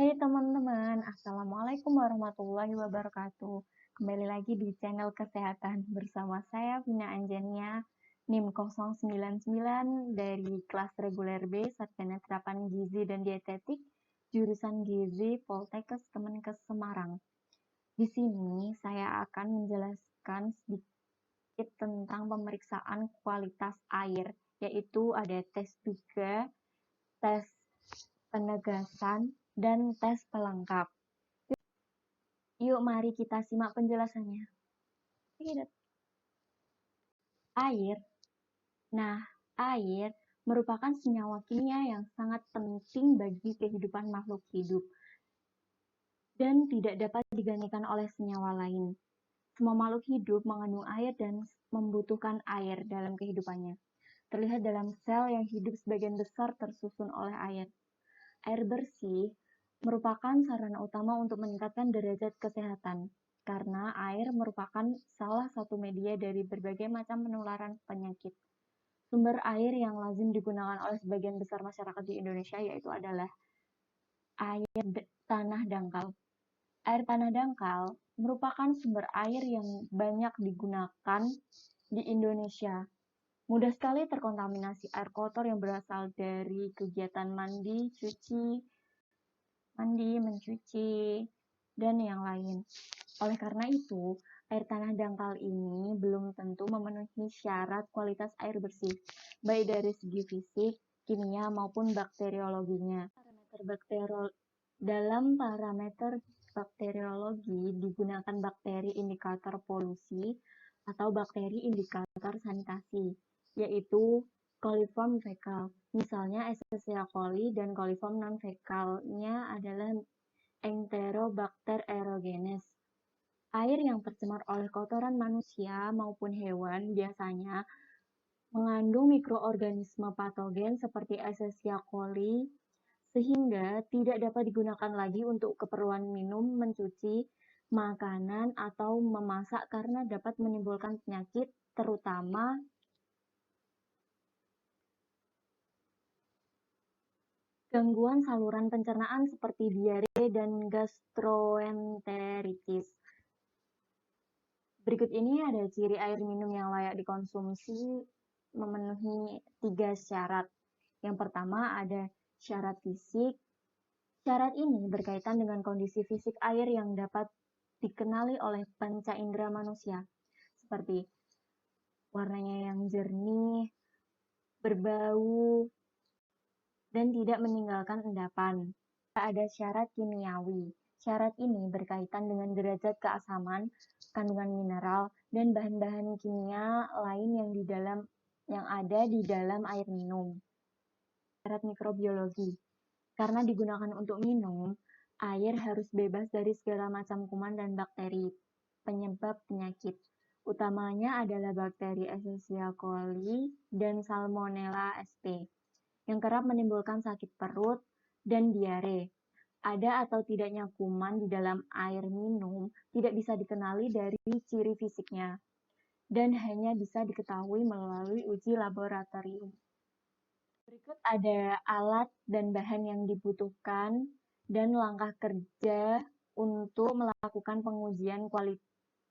Hai teman-teman, Assalamualaikum warahmatullahi wabarakatuh. Kembali lagi di channel kesehatan bersama saya Vina Anjania, NIM 099 dari kelas reguler B, Sarjana Terapan Gizi dan Dietetik, jurusan Gizi Poltekkes Kemenkes Semarang. Di sini saya akan menjelaskan sedikit tentang pemeriksaan kualitas air, yaitu ada tes 3, tes penegasan, dan tes pelengkap. Yuk mari kita simak penjelasannya. Air. Nah, air merupakan senyawa kimia yang sangat penting bagi kehidupan makhluk hidup dan tidak dapat digantikan oleh senyawa lain. Semua makhluk hidup mengandung air dan membutuhkan air dalam kehidupannya. Terlihat dalam sel yang hidup sebagian besar tersusun oleh air. Air bersih merupakan sarana utama untuk meningkatkan derajat kesehatan, karena air merupakan salah satu media dari berbagai macam penularan penyakit. Sumber air yang lazim digunakan oleh sebagian besar masyarakat di Indonesia yaitu adalah air tanah dangkal. Air tanah dangkal merupakan sumber air yang banyak digunakan di Indonesia. Mudah sekali terkontaminasi air kotor yang berasal dari kegiatan mandi, mencuci, dan yang lain. Oleh karena itu, air tanah dangkal ini belum tentu memenuhi syarat kualitas air bersih, baik dari segi fisik, kimia, maupun bakteriologinya. Dalam parameter bakteriologi digunakan bakteri indikator polusi atau bakteri indikator sanitasi, yaitu coliform fecal. Misalnya Escherichia coli, dan coliform non-fecalnya adalah Enterobacter aerogenes. Air yang tercemar oleh kotoran manusia maupun hewan biasanya mengandung mikroorganisme patogen seperti Escherichia coli, sehingga tidak dapat digunakan lagi untuk keperluan minum, mencuci, makanan, atau memasak karena dapat menimbulkan penyakit, terutama gangguan saluran pencernaan seperti diare dan gastroenteritis. Berikut ini ada ciri air minum yang layak dikonsumsi memenuhi 3 syarat. Yang pertama ada syarat fisik. Syarat ini berkaitan dengan kondisi fisik air yang dapat dikenali oleh panca indera manusia, seperti warnanya yang jernih, berbau, dan tidak meninggalkan endapan. Ada syarat kimiawi. Syarat ini berkaitan dengan derajat keasaman, kandungan mineral, dan bahan-bahan kimia lain yang ada di dalam air minum. Syarat mikrobiologi. Karena digunakan untuk minum, air harus bebas dari segala macam kuman dan bakteri penyebab penyakit. Utamanya adalah bakteri Escherichia coli dan Salmonella sp, yang kerap menimbulkan sakit perut dan diare. Ada atau tidaknya kuman di dalam air minum tidak bisa dikenali dari ciri fisiknya, dan hanya bisa diketahui melalui uji laboratorium. Berikut ada alat dan bahan yang dibutuhkan dan langkah kerja untuk melakukan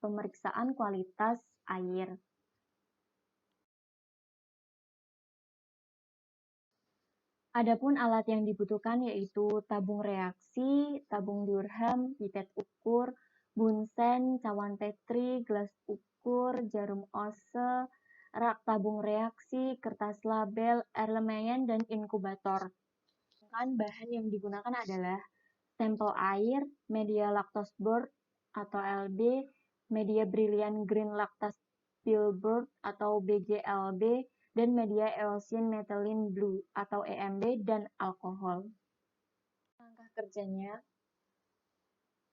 pemeriksaan kualitas air. Adapun alat yang dibutuhkan yaitu tabung reaksi, tabung Durham, pipet ukur, bunsen, cawan Petri, gelas ukur, jarum Ose, rak tabung reaksi, kertas label, Erlenmeyer, dan inkubator. Bahan yang digunakan adalah sampel air, media lactose board atau LB, media Brilliant Green Lactase Billboard atau BGLB, dan media Eosin Methylene Blue atau EMB, dan alkohol. Langkah kerjanya,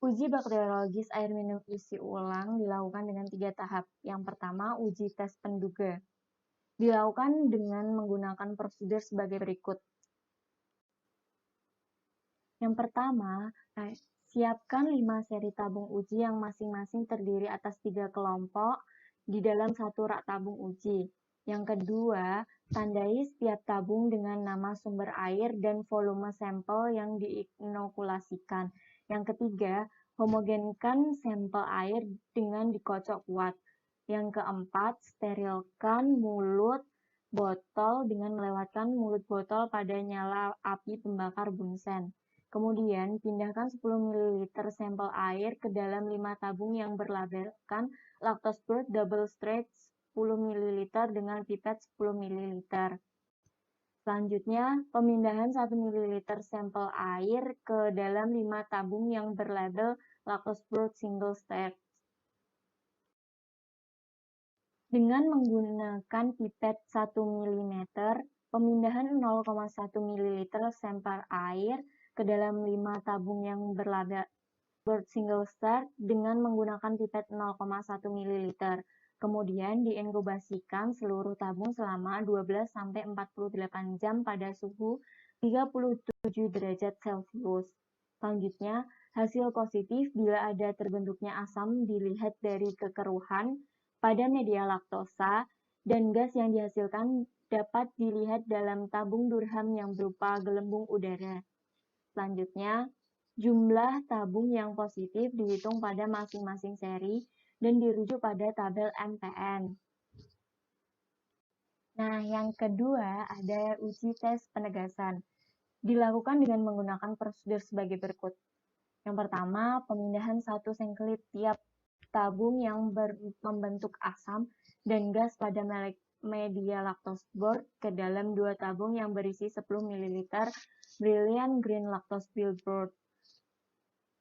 uji bakteriologis air minum isi ulang dilakukan dengan 3 tahap. Yang pertama, uji tes penduga. Dilakukan dengan menggunakan prosedur sebagai berikut. Yang pertama, siapkan 5 seri tabung uji yang masing-masing terdiri atas 3 kelompok di dalam satu rak tabung uji. Yang kedua, Tandai setiap tabung dengan nama sumber air dan volume sampel yang diinokulasikan. Yang ketiga, homogenkan sampel air dengan dikocok kuat. Yang keempat, sterilkan mulut botol dengan melewatkan mulut botol pada nyala api pembakar bunsen. Kemudian, pindahkan 10 ml sampel air ke dalam 5 tabung yang berlabelkan Lactosburt Double Straight 10 ml dengan pipet 10 ml. Selanjutnya, pemindahan 1 ml sampel air ke dalam 5 tabung yang berlabel Lactosburt Single Stage. Dengan menggunakan pipet 1 ml, pemindahan 0,1 ml sampel air ke dalam 5 tabung yang berlabel single start dengan menggunakan pipet 0,1 ml. Kemudian diinkubasikan seluruh tabung selama 12-48 jam pada suhu 37 derajat Celcius. Selanjutnya, hasil positif bila ada terbentuknya asam dilihat dari kekeruhan pada media laktosa dan gas yang dihasilkan dapat dilihat dalam tabung Durham yang berupa gelembung udara. Selanjutnya, jumlah tabung yang positif dihitung pada masing-masing seri dan dirujuk pada tabel MPN. Nah, yang kedua ada uji tes penegasan. Dilakukan dengan menggunakan prosedur sebagai berikut. Yang pertama, pemindahan 1 sengklit tiap tabung yang membentuk asam dan gas pada media Lactosburt ke dalam 2 tabung yang berisi 10 ml Brilliant Green Lactose Billboard.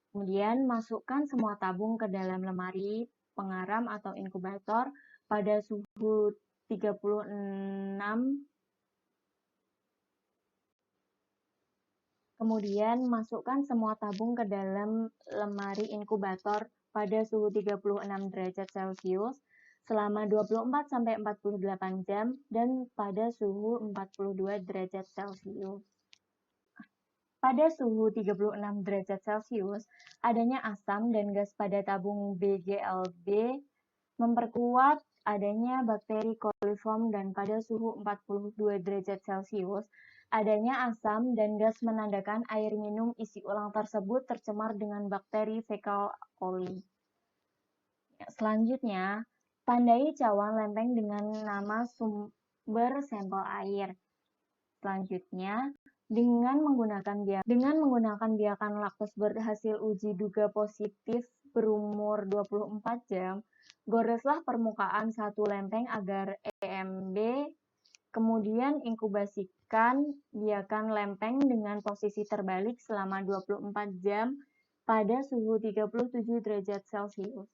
Kemudian masukkan semua tabung ke dalam lemari pengaram atau inkubator pada suhu 36. Kemudian masukkan semua tabung ke dalam lemari inkubator pada suhu 36 derajat Celcius selama 24-48 jam dan pada suhu 42 derajat Celcius. Pada suhu 36 derajat Celcius, adanya asam dan gas pada tabung BGLB memperkuat adanya bakteri coliform dan pada suhu 42 derajat Celcius, adanya asam dan gas menandakan air minum isi ulang tersebut tercemar dengan bakteri fecal coli. Selanjutnya, tandai cawan lempeng dengan nama sumber sampel air. Selanjutnya, dengan menggunakan biakan Lactosburt hasil uji duga positif berumur 24 jam, goreslah permukaan satu lempeng agar EMB, kemudian inkubasikan biakan lempeng dengan posisi terbalik selama 24 jam pada suhu 37 derajat Celcius.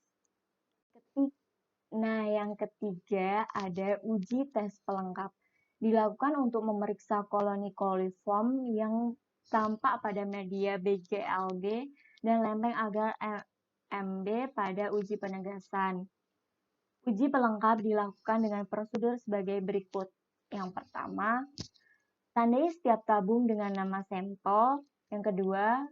Nah, yang ketiga ada uji tes pelengkap. Dilakukan untuk memeriksa koloni coliform yang tampak pada media BGLB dan lempeng agar EMB pada uji penegasan. Uji pelengkap dilakukan dengan prosedur sebagai berikut. Yang pertama, tandai setiap tabung dengan nama sampel. Yang kedua,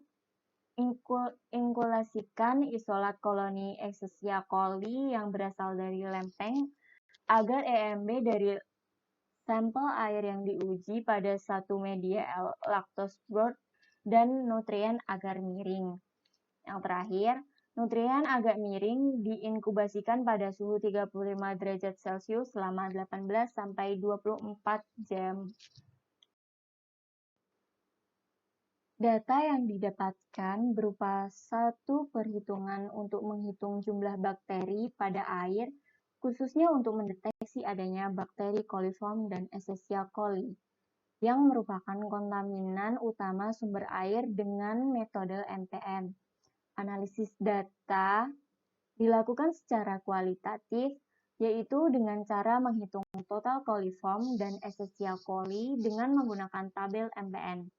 inkulasikan isolat koloni Escherichia coli yang berasal dari lempeng agar EMB dari sampel air yang diuji pada satu media Lactosburt dan nutrien agar miring. Yang terakhir, nutrien agak miring diinkubasikan pada suhu 35 derajat Celcius selama 18-24 jam. Data yang didapatkan berupa satu perhitungan untuk menghitung jumlah bakteri pada air, khususnya untuk mendeteksi adanya bakteri coliform dan Escherichia coli, yang merupakan kontaminan utama sumber air dengan metode MPN. Analisis data dilakukan secara kualitatif, yaitu dengan cara menghitung total coliform dan Escherichia coli dengan menggunakan tabel MPN.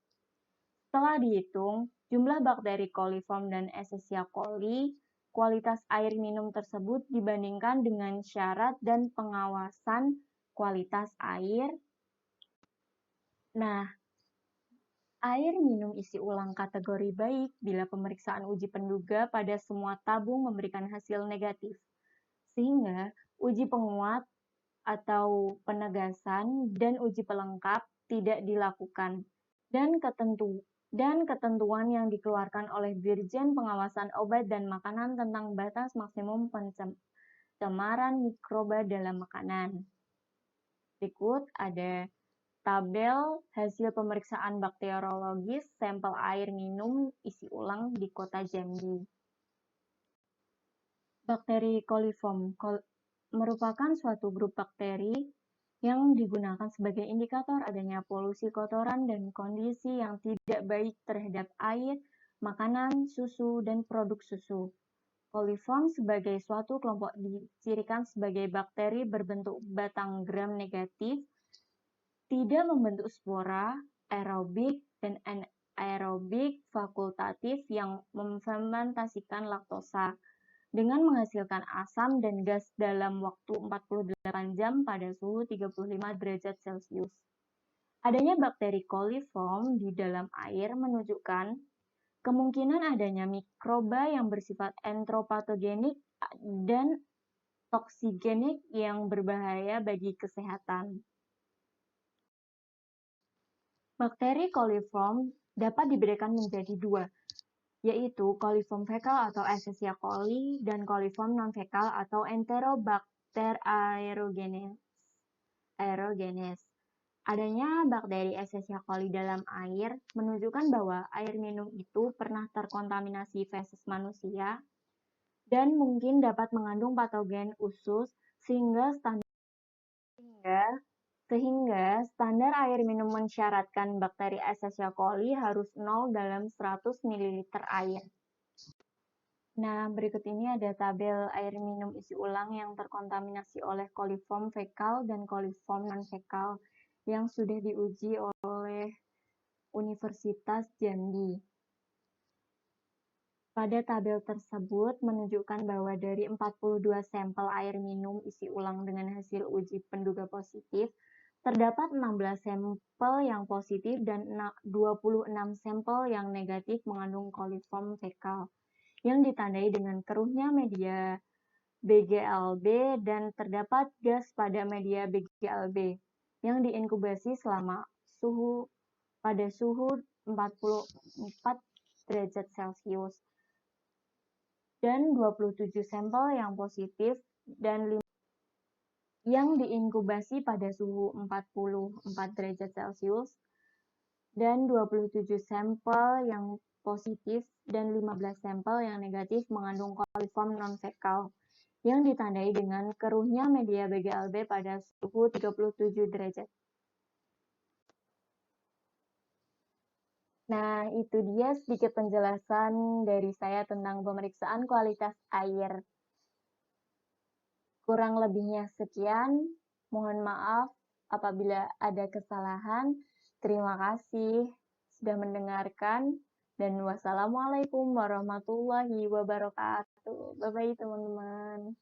Setelah dihitung, jumlah bakteri coliform dan Escherichia coli, kualitas air minum tersebut dibandingkan dengan syarat dan pengawasan kualitas air. Nah, air minum isi ulang kategori baik bila pemeriksaan uji penduga pada semua tabung memberikan hasil negatif. Sehingga uji penguat atau penegasan dan uji pelengkap tidak dilakukan, dan ketentuan yang dikeluarkan oleh Dirjen Pengawasan Obat dan Makanan tentang batas maksimum pencemaran mikroba dalam makanan. Berikut ada tabel hasil pemeriksaan bakteriologis sampel air minum isi ulang di Kota Jambi. Bakteri coliform merupakan suatu grup bakteri yang digunakan sebagai indikator adanya polusi kotoran dan kondisi yang tidak baik terhadap air, makanan, susu, dan produk susu. Coliform sebagai suatu kelompok dicirikan sebagai bakteri berbentuk batang gram negatif, tidak membentuk spora, aerobik, dan anaerobik fakultatif yang memfermentasikan laktosa dengan menghasilkan asam dan gas dalam waktu 48 jam pada suhu 35 derajat Celcius. Adanya bakteri coliform di dalam air menunjukkan kemungkinan adanya mikroba yang bersifat entropatogenik dan toksigenik yang berbahaya bagi kesehatan. Bakteri coliform dapat dibedakan menjadi dua, yaitu coliform fekal atau Escherichia coli dan coliform non-fekal atau Enterobacter aerogenes. Adanya bakteri Escherichia coli dalam air menunjukkan bahwa air minum itu pernah terkontaminasi feses manusia dan mungkin dapat mengandung patogen usus sehingga standar air minum mensyaratkan bakteri Escherichia coli harus 0 dalam 100 ml air. Nah, berikut ini ada tabel air minum isi ulang yang terkontaminasi oleh coliform fekal dan coliform non-fekal yang sudah diuji oleh Universitas Jambi. Pada tabel tersebut menunjukkan bahwa dari 42 sampel air minum isi ulang dengan hasil uji penduga positif, terdapat 16 sampel yang positif dan 26 sampel yang negatif mengandung coliform fekal, yang ditandai dengan keruhnya media BGLB dan terdapat gas pada media BGLB yang diinkubasi pada suhu 44 derajat Celcius, dan 27 sampel yang positif dan yang diinkubasi pada suhu 44 derajat Celcius, dan 27 sampel yang positif dan 15 sampel yang negatif mengandung coliform non-fekal yang ditandai dengan keruhnya media BGLB pada suhu 37 derajat. Nah, itu dia sedikit penjelasan dari saya tentang pemeriksaan kualitas air. Kurang lebihnya sekian, mohon maaf apabila ada kesalahan. Terima kasih sudah mendengarkan, dan wassalamualaikum warahmatullahi wabarakatuh. Bye-bye teman-teman.